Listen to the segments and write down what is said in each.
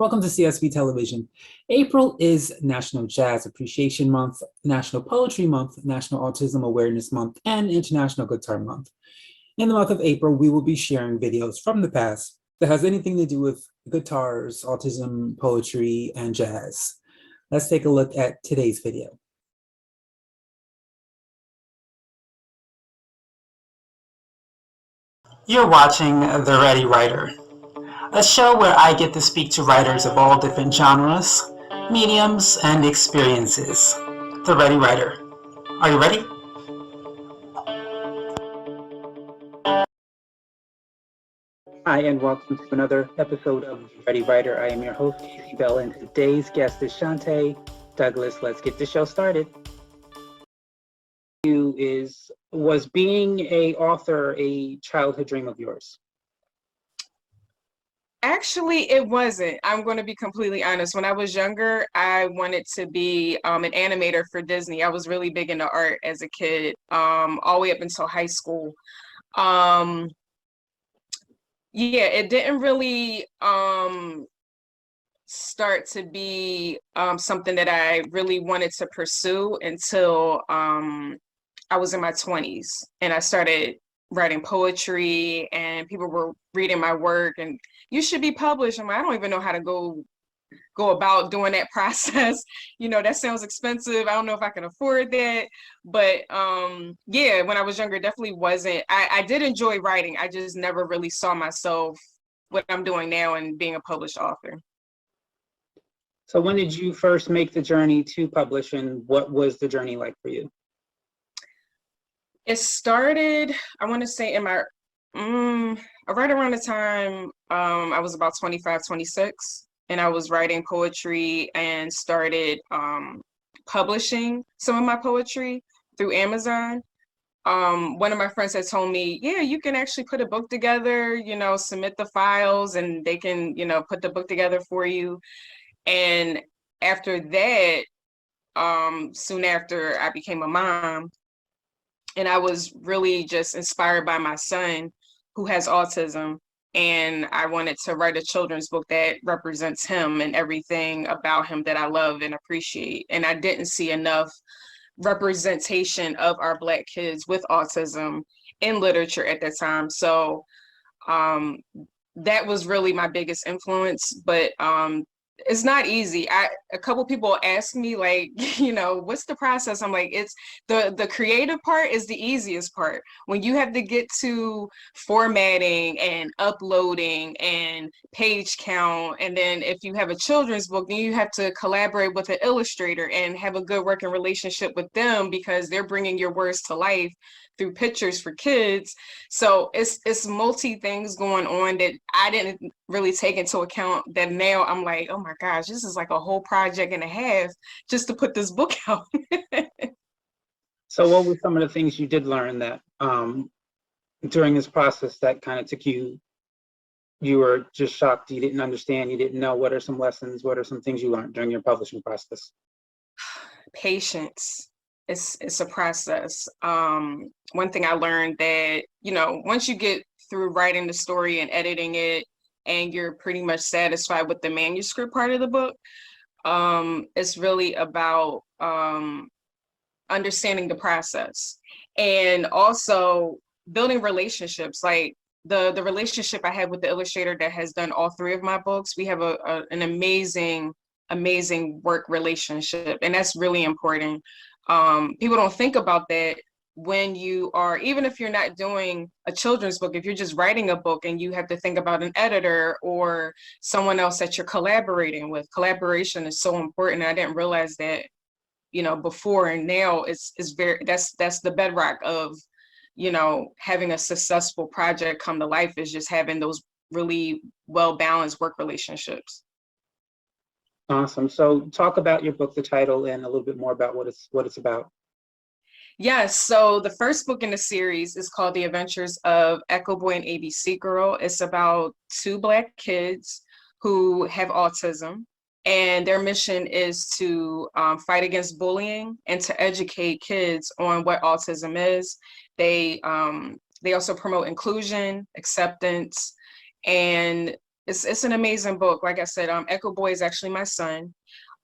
Welcome to CSB Television. April is National Jazz Appreciation Month, National Poetry Month, National Autism Awareness Month, and International Guitar Month. In the month of April, we will be sharing videos from the past that has anything to do with guitars, autism, poetry, and jazz. Let's take a look at today's video. You're watching The Ready Writer, a show where I get to speak to writers of all different genres, mediums, and experiences. The Ready Writer. Are you ready? Hi, and welcome to another episode of The Ready Writer. I am your host, Casey Bell, and today's guest is Chanté. Douglas, let's get the show started. Was being an author a childhood dream of yours? Actually, it wasn't. I'm going to be completely honest. When I was younger, I wanted to be an animator for Disney. I was really big into art as a kid, all the way up until high school. Yeah, it didn't really start to be something that I really wanted to pursue until I was in my 20s, and I started writing poetry, and people were reading my work, and you should be published. I'm like, I don't even know how to go about doing that process. You know, that sounds expensive. I don't know if I can afford that. But yeah, when I was younger, it definitely wasn't. I did enjoy writing. I just never really saw myself what I'm doing now and being a published author. So when did you first make the journey to publish, and what was the journey like for you? It started, I want to say in my, right around the time I was about 25, 26, and I was writing poetry and started publishing some of my poetry through Amazon. One of my friends had told me, yeah, you can actually put a book together, you know, submit the files and they can, you know, put the book together for you. And after that, soon after I became a mom, and I was really just inspired by my son who has autism. And I wanted to write a children's book that represents him and everything about him that I love and appreciate. And I didn't see enough representation of our Black kids with autism in literature at that time. So that was really my biggest influence. But it's not easy. A couple people ask me, like, you know, what's the process? I'm like, it's the creative part is the easiest part. When you have to get to formatting and uploading and page count, and then if you have a children's book, then you have to collaborate with an illustrator and have a good working relationship with them because they're bringing your words to life through pictures for kids. So it's multi things going on that I didn't really take into account, that now I'm like, oh my gosh, this is like a whole project and a half just to put this book out. So what were some of the things you did learn that during this process that kind of took you were just shocked, you didn't understand, you didn't know? What are some lessons, what are some things you learned during your publishing process? Patience. It's a process. One thing I learned that, you know, once you get through writing the story and editing it and you're pretty much satisfied with the manuscript part of the book, it's really about understanding the process and also building relationships. Like the relationship I have with the illustrator that has done all three of my books, we have an amazing work relationship, and that's really important. People don't think about that when you are, even if you're not doing a children's book, if you're just writing a book and you have to think about an editor or someone else that you're collaborating with. Collaboration is so important. I didn't realize that, you know, before, and now it's very, that's the bedrock of, you know, having a successful project come to life, is just having those really well-balanced work relationships. Awesome. So talk about your book, the title, and a little bit more about what it's about. Yes, so the first book in the series is called The Adventures of Echo Boy and ABC Girl. It's about two Black kids who have autism, and their mission is to fight against bullying and to educate kids on what autism is. They also promote inclusion, acceptance, and It's an amazing book. Like I said, Echo Boy is actually my son.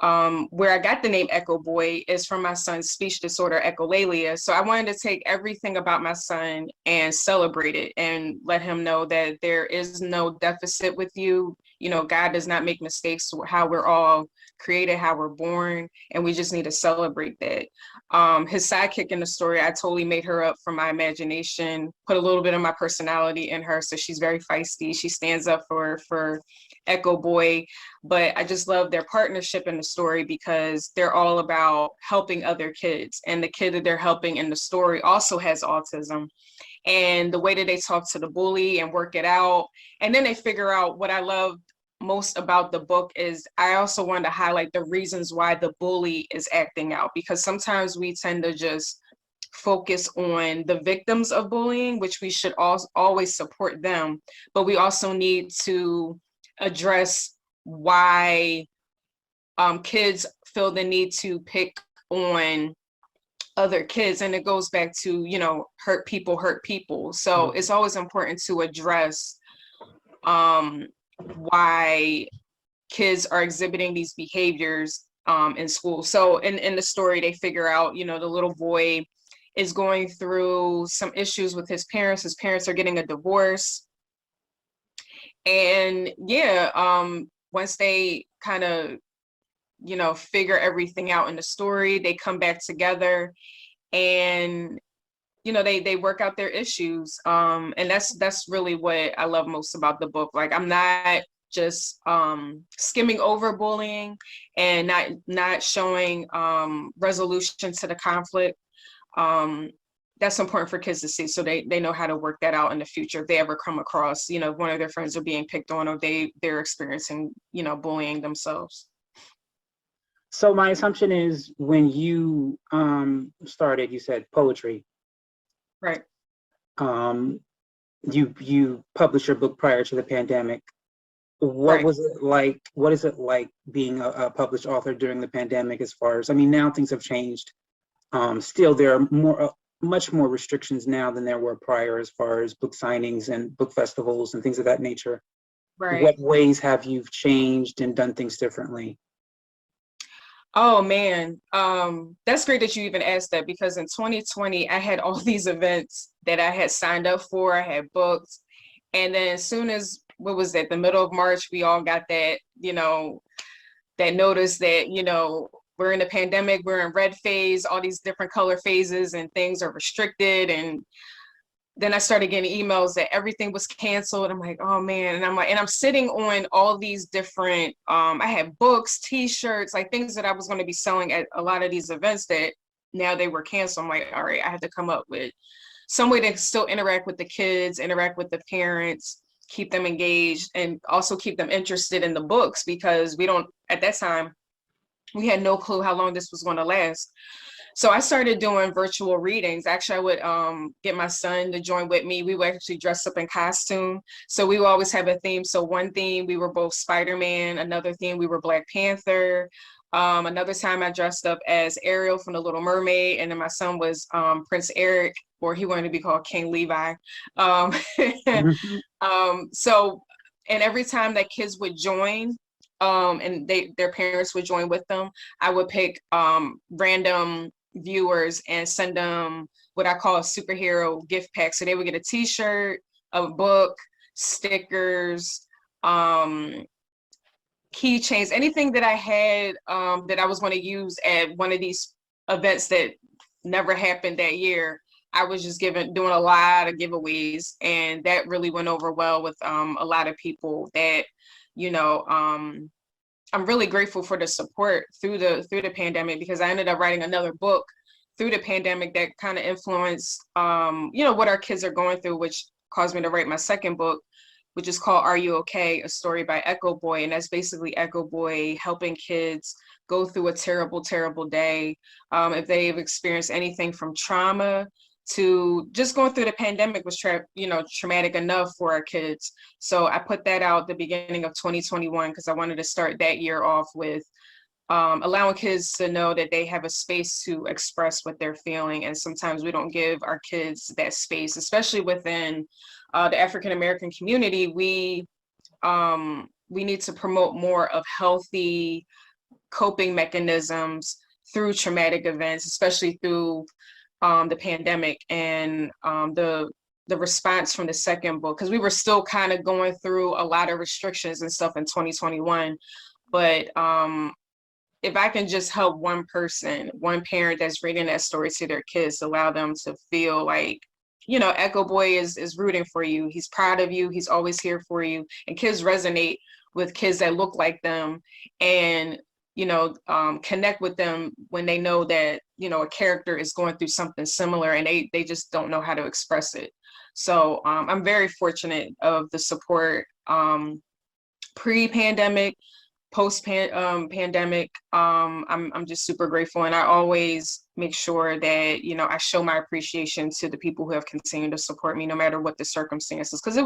Where I got the name Echo Boy is from my son's speech disorder, echolalia. So I wanted to take everything about my son and celebrate it and let him know that there is no deficit with you. You know, God does not make mistakes, how we're all created, how we're born, and we just need to celebrate that. His sidekick in the story, I totally made her up from my imagination, put a little bit of my personality in her. So she's very feisty. She stands up for Echo Boy. But I just love their partnership in the story because they're all about helping other kids. And the kid that they're helping in the story also has autism. And the way that they talk to the bully and work it out. And then they figure out what I love most about the book is I also wanted to highlight the reasons why the bully is acting out, because sometimes we tend to just focus on the victims of bullying, which we should always support them, but we also need to address why kids feel the need to pick on other kids. And it goes back to, you know, hurt people hurt people. So it's always important to address why kids are exhibiting these behaviors in school. So in the story, they figure out, you know, the little boy is going through some issues with his parents. His parents are getting a divorce. And yeah, once they kind of, you know, figure everything out in the story, they come back together and, you know, they work out their issues. And that's really what I love most about the book. Like, I'm not just skimming over bullying and not showing resolution to the conflict. That's important for kids to see, so they know how to work that out in the future if they ever come across, you know, one of their friends are being picked on or they're experiencing, you know, bullying themselves. So my assumption is when you started, you said poetry. Right. You published your book prior to the pandemic. What Right. was it like? What is it like being a published author during the pandemic? As far as, I mean, now things have changed. Still, there are much more restrictions now than there were prior, as far as book signings and book festivals and things of that nature. Right. What ways have you changed and done things differently? Oh man, that's great that you even asked that, because in 2020 I had all these events that I had signed up for, I had booked, and then as soon as, what was that, the middle of March, we all got that, you know, that notice that, you know, we're in a pandemic, we're in red phase, all these different color phases and things are restricted. And then I started getting emails that everything was canceled. I'm like, oh man. And I'm like, and I'm sitting on all these different, I had books, t-shirts, like things that I was going to be selling at a lot of these events that now they were canceled. I'm like, all right, I had to come up with some way to still interact with the kids, interact with the parents, keep them engaged, and also keep them interested in the books, because we don't, at that time, we had no clue how long this was going to last. So I started doing virtual readings. Actually, I would get my son to join with me. We would actually dress up in costume. So we would always have a theme. So one theme, we were both Spider-Man. Another theme, we were Black Panther. Another time I dressed up as Ariel from The Little Mermaid. And then my son was Prince Eric, or he wanted to be called King Levi. So, and every time that kids would join, and their parents would join with them, I would pick random viewers and send them what I call a superhero gift pack. So they would get a t-shirt, a book, stickers, keychains, anything that I had that I was going to use at one of these events that never happened that year. I was just doing a lot of giveaways, and that really went over well with a lot of people that, you know, I'm really grateful for the support through the pandemic, because I ended up writing another book through the pandemic that kind of influenced, you know, what our kids are going through, which caused me to write my second book, which is called Are You Okay? A Story by Echo Boy. And that's basically Echo Boy helping kids go through a terrible, terrible day. If they've experienced anything from trauma to just going through the pandemic was traumatic enough for our kids. So I put that out the beginning of 2021 because I wanted to start that year off with allowing kids to know that they have a space to express what they're feeling. And sometimes we don't give our kids that space, especially within the African American community. We we need to promote more of healthy coping mechanisms through traumatic events, especially through the pandemic and the response from the second book, because we were still kind of going through a lot of restrictions and stuff in 2021. But if I can just help one person, one parent that's reading that story to their kids, allow them to feel like, you know, Echo Boy is rooting for you. He's proud of you. He's always here for you. And kids resonate with kids that look like them, and, you know, connect with them when they know that, you know, a character is going through something similar and they just don't know how to express it. So I'm very fortunate of the support pre-pandemic, post-pandemic. I'm just super grateful, and I always make sure that, you know, I show my appreciation to the people who have continued to support me no matter what the circumstances, because it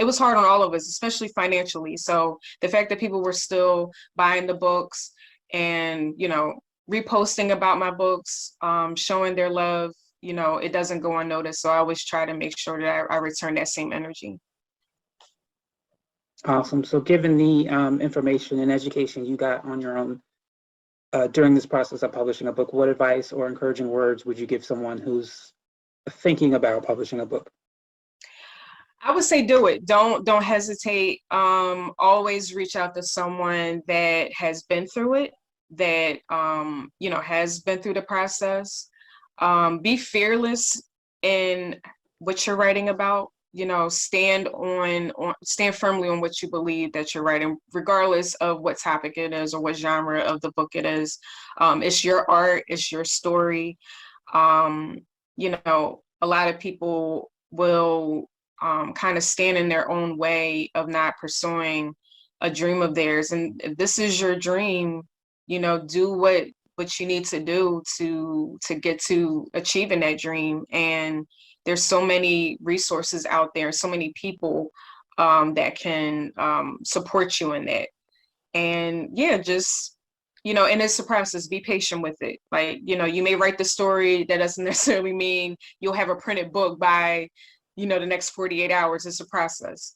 was hard on all of us, especially financially. So the fact that people were still buying the books and, you know, reposting about my books, showing their love, you know, it doesn't go unnoticed. So I always try to make sure that I return that same energy. Awesome. So given the information and education you got on your own during this process of publishing a book, what advice or encouraging words would you give someone who's thinking about publishing a book? I would say do it. Don't hesitate. Always reach out to someone that has been through it, that you know, has been through the process. Be fearless in what you're writing about. You know, stand firmly on what you believe that you're writing, regardless of what topic it is or what genre of the book it is. It's your art, it's your story. You know, a lot of people will kind of stand in their own way of not pursuing a dream of theirs. And if this is your dream, you know, do what you need to do to get to achieving that dream. And there's so many resources out there, so many people that can support you in that. And yeah, just, you know, and it's a process. Be patient with it. Like, you know, you may write the story. That doesn't necessarily mean you'll have a printed book by, you know, the next 48 hours. It's a process.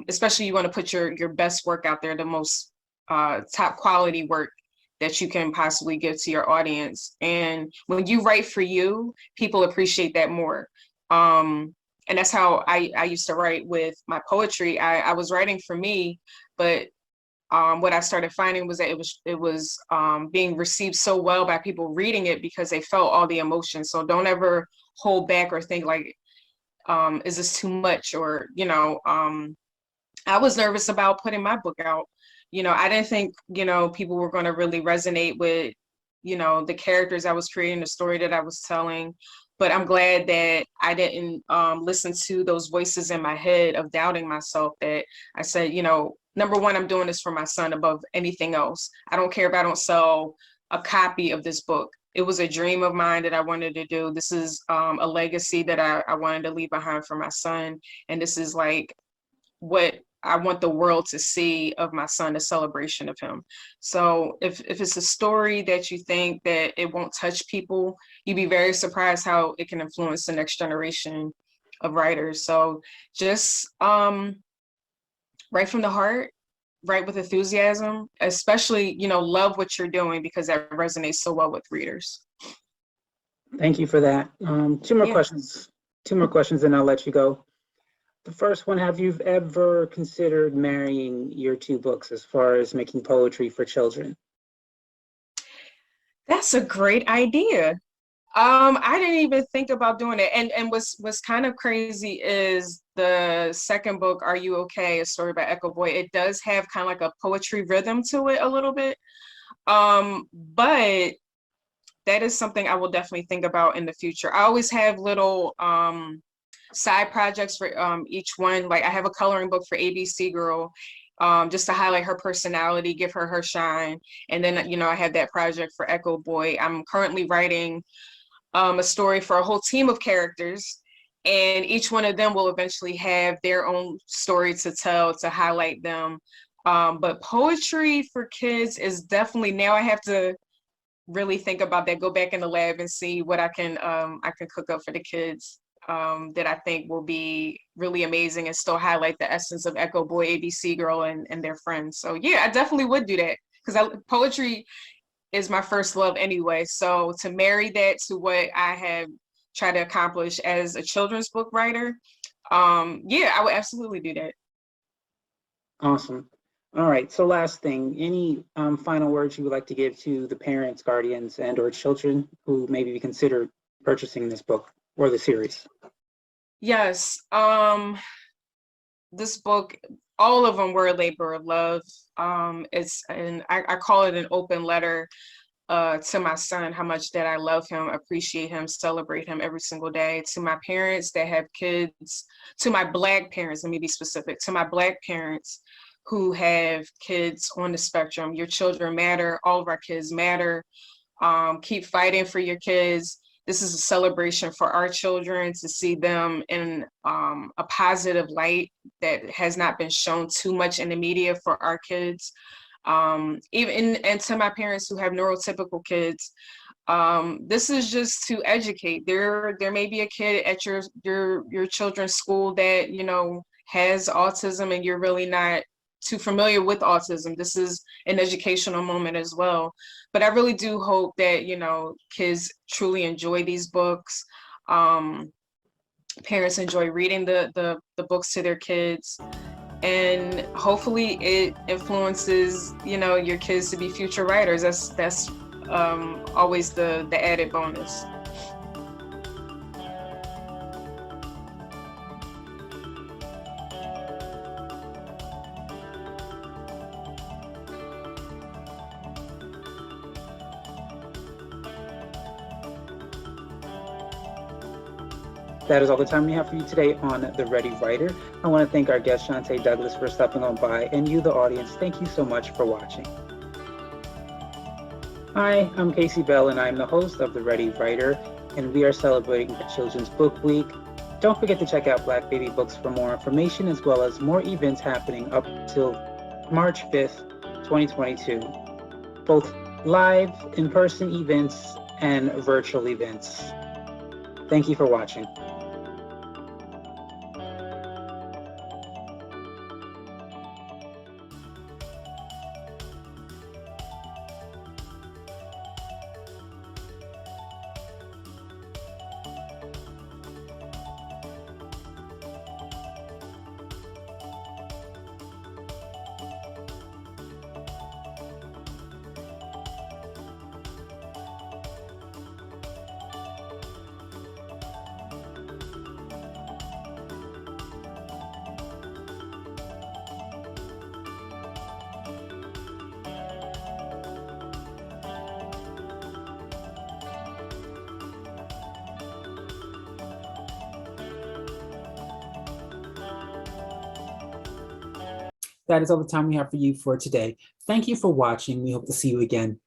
Especially you want to put your best work out there, the most top quality work that you can possibly give to your audience. And when you write for you, people appreciate that more. And that's how I used to write with my poetry. I was writing for me, but what I started finding was that it was being received so well by people reading it because they felt all the emotions. So don't ever hold back or think like, is this too much? Or, you know, I was nervous about putting my book out. You know, I didn't think, you know, people were going to really resonate with, you know, the characters I was creating, the story that I was telling. But I'm glad that I didn't listen to those voices in my head of doubting myself, that I said, you know, number one, I'm doing this for my son above anything else. I don't care if I don't sell a copy of this book. It was a dream of mine that I wanted to do. This is a legacy that I wanted to leave behind for my son. And this is like what I want the world to see of my son, a celebration of him. So if it's a story that you think that it won't touch people, you'd be very surprised how it can influence the next generation of writers. So just write from the heart, write with enthusiasm, especially, you know, love what you're doing, because that resonates so well with readers. Thank you for that. Two more questions and I'll let you go. The first one, have you ever considered marrying your two books as far as making poetry for children? That's a great idea. I didn't even think about doing it. And what's kind of crazy is the second book, Are You Okay? A Story by Echo Boy. It does have kind of like a poetry rhythm to it a little bit. But that is something I will definitely think about in the future. I always have little side projects for each one. Like I have a coloring book for ABC Girl, just to highlight her personality, give her her shine. And then, you know, I have that project for Echo Boy. I'm currently writing a story for a whole team of characters, and each one of them will eventually have their own story to tell to highlight them. But poetry for kids is definitely, now I have to really think about that, go back in the lab and see what I can cook up for the kids. that I think will be really amazing and still highlight the essence of Echo Boy, ABC Girl, and their friends. So yeah, I definitely would do that because poetry is my first love anyway. So to marry that to what I have tried to accomplish as a children's book writer, yeah, I would absolutely do that. Awesome. All right, so last thing, any final words you would like to give to the parents, guardians, and or children who maybe consider purchasing this book or the series? Yes, this book, all of them were a labor of love. I call it an open letter to my son, how much that I love him, appreciate him, celebrate him every single day. To my parents that have kids, to my Black parents, let me be specific, to my Black parents who have kids on the spectrum. Your children matter. All of our kids matter. Keep fighting for your kids. This is a celebration for our children to see them in a positive light that has not been shown too much in the media for our kids. Even and to my parents who have neurotypical kids, this is just to educate. There may be a kid at your children's school that has autism, and you're really not too familiar with autism. This is an educational moment as well. But I really do hope that kids truly enjoy these books. Parents enjoy reading the books to their kids, and hopefully it influences your kids to be future writers. That's always the added bonus. That is all the time we have for you today on The Ready Writer. I want to thank our guest, Chanté Douglas, for stopping on by, and you, the audience, thank you so much for watching. Hi, I'm Casey Bell, and I'm the host of The Ready Writer, and we are celebrating the Children's Book Week. Don't forget to check out Black Baby Books for more information, as well as more events happening up till March 5th, 2022. Both live, in-person events and virtual events. Thank you for watching. That is all the time we have for you for today. Thank you for watching. We hope to see you again